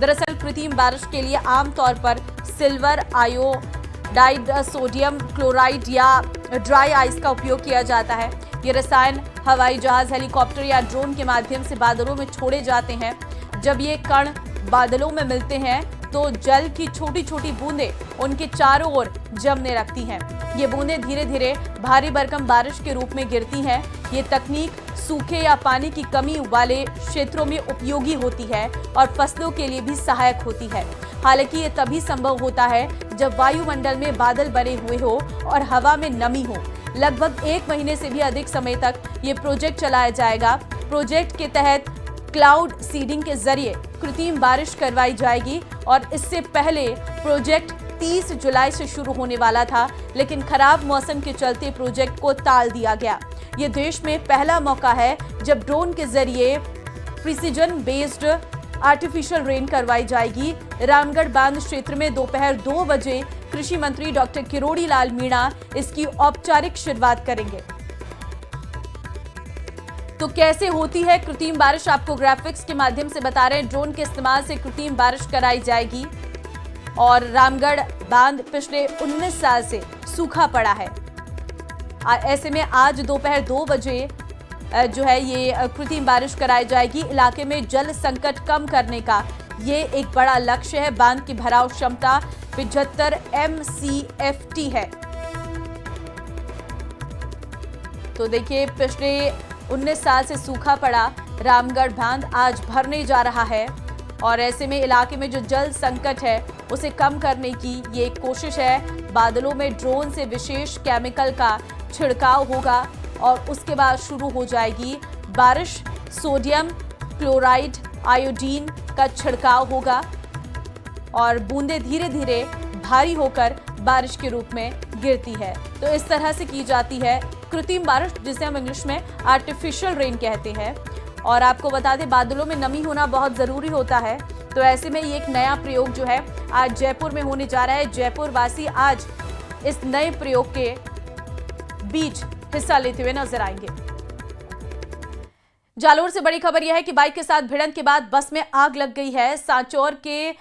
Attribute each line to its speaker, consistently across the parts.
Speaker 1: दरअसल कृत्रिम बारिश के लिए आमतौर पर सिल्वर आयोडाइड, सोडियम क्लोराइड या ड्राई आइस का उपयोग किया जाता है। ये रसायन हवाई जहाज, हेलीकॉप्टर या ड्रोन के माध्यम से बादलों में छोड़े जाते हैं। जब ये कण बादलों में मिलते हैं तो जल की छोटी छोटी बूंदें उनके चारों ओर जमने लगती हैं। ये बूंदें धीरे धीरे भारी भरकम बारिश के रूप में गिरती हैं। ये तकनीक सूखे या पानी की कमी वाले क्षेत्रों में उपयोगी होती है और फसलों के लिए भी सहायक होती है। हालांकि ये तभी संभव होता है जब वायुमंडल में बादल बने हुए हो और हवा में नमी हो। लगभग 1 महीने से भी अधिक समय तक ये प्रोजेक्ट चलाया जाएगा। प्रोजेक्ट के तहत क्लाउड सीडिंग के जरिए कृत्रिम बारिश करवाई जाएगी और इससे पहले प्रोजेक्ट 30 जुलाई से शुरू होने वाला था, लेकिन खराब मौसम के चलते प्रोजेक्ट को टाल दिया गया। ये देश में पहला मौका है जब ड्रोन के जरिए प्रिसीजन बेस्ड आर्टिफिशियल रेन करवाई जाएगी। रामगढ़ बांध क्षेत्र में दोपहर 2 बजे कृषि मंत्री डॉक्टर किरोड़ी लाल मीणा इसकी औपचारिक शुरुआत करेंगे। तो कैसे होती है कृत्रिम बारिश, आपको ग्राफिक्स के माध्यम से बता रहे हैं। ड्रोन के इस्तेमाल से कृत्रिम बारिश कराई जाएगी और रामगढ़ बांध पिछले 19 साल से सूखा पड़ा है। ऐसे में आज दोपहर 2 बजे जो है ये कृत्रिम बारिश कराई जाएगी। इलाके में जल संकट कम करने का ये एक बड़ा लक्ष्य है। बांध की भराव क्षमता 75 MCFT है। तो देखिए, पिछले 19 साल से सूखा पड़ा रामगढ़ बांध आज भरने जा रहा है और ऐसे में इलाके में जो जल संकट है उसे कम करने की ये एक कोशिश है। बादलों में ड्रोन से विशेष केमिकल का छिड़काव होगा और उसके बाद शुरू हो जाएगी बारिश। सोडियम क्लोराइड, आयोडीन का छिड़काव होगा और बूंदें धीरे धीरे भारी होकर बारिश के रूप में गिरती है। तो इस तरह से की जाती है कृत्रिम बारिश, जिसे हम इंग्लिश में आर्टिफिशियल रेन कहते हैं। और आपको बता दें, बादलों में नमी होना बहुत जरूरी होता है। तो ऐसे में ये एक नया प्रयोग जो है आज जयपुर में होने जा रहा है। जयपुर वासी आज इस नए प्रयोग के बीच हिस्सा लेते हुए नजर आएंगे। जालोर से बड़ी खबर यह है कि बाइक के साथ भिड़ंत के बाद बस में आग लग गई है। सांचौर के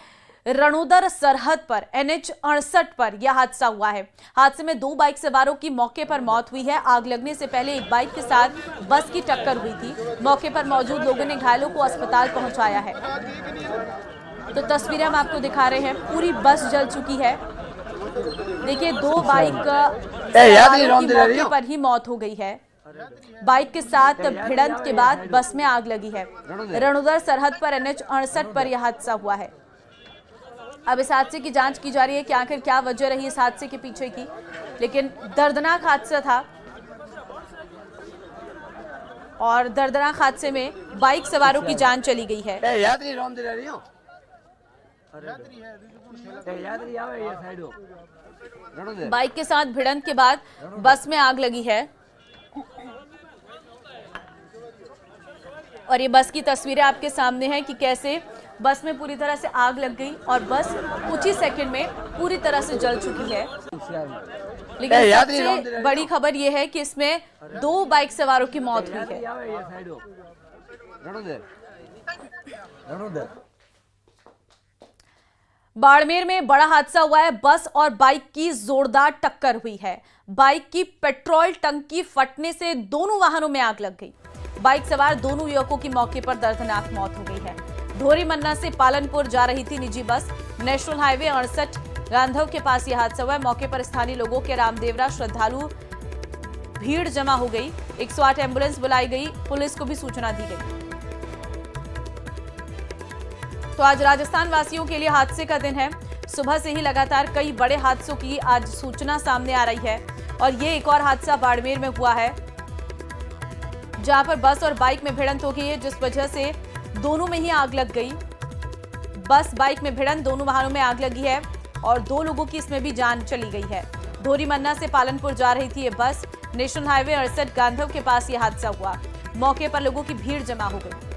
Speaker 1: रणोदर सरहद पर NH 68 पर यह हादसा हुआ है। हादसे में 2 बाइक सवारों की मौके पर मौत हुई है। आग लगने से पहले एक बाइक के साथ बस की टक्कर हुई थी। मौके पर मौजूद लोगों ने घायलों को अस्पताल पहुंचाया है। तो तस्वीरें हम आपको दिखा रहे हैं, पूरी बस जल चुकी है। देखिए, 2 बाइक सवारों की मौके पर ही मौत हो गई है। बाइक के साथ भिड़ंत के बाद बस में आग लगी है। रणोदर सरहद पर NH 68 पर यह हादसा हुआ है। अब इस हादसे की जांच की जा रही है कि आखिर क्या वजह रही इस हादसे के पीछे की, लेकिन दर्दनाक हादसा था और दर्दनाक हादसे में बाइक सवारों की जान चली गई है। बाइक के साथ भिड़ंत के बाद बस में आग लगी है और ये बस की तस्वीरें आपके सामने हैं कि कैसे बस में पूरी तरह से आग लग गई और बस कुछ ही सेकंड में पूरी तरह से जल चुकी है। लेकिन सबसे बड़ी खबर यह है कि इसमें 2 बाइक सवारों की मौत हुई है। बाड़मेर में बड़ा हादसा हुआ है। बस और बाइक की जोरदार टक्कर हुई है। बाइक की पेट्रोल टंकी फटने से दोनों वाहनों में आग लग गई। बाइक सवार दोनों युवकों की मौके पर दर्दनाक मौत हो गई है। धोरी मन्ना से पालनपुर जा रही थी निजी बस। नेशनल हाईवे 68 गांधव के पास यह हादसा हुआ है। मौके पर स्थानीय लोगों के रामदेवरा श्रद्धालु भीड़ जमा हो गई। 108 एम्बुलेंस बुलाई गई, पुलिस को भी सूचना दी गई। तो आज राजस्थान वासियों के लिए हादसे का दिन है। सुबह से ही लगातार कई बड़े हादसों की आज सूचना सामने आ रही है और ये एक और हादसा बाड़मेर में हुआ है, जहां पर बस और बाइक में भिड़ंत हो गई है, जिस वजह से दोनों में ही आग लग गई। बस बाइक में भिड़ंत, दोनों वाहनों में आग लगी है और 2 लोगों की इसमें भी जान चली गई है। धोरी मन्ना से पालनपुर जा रही थी ये बस। नेशनल हाईवे 68 गांधव के पास यह हादसा हुआ। मौके पर लोगों की भीड़ जमा हो गई।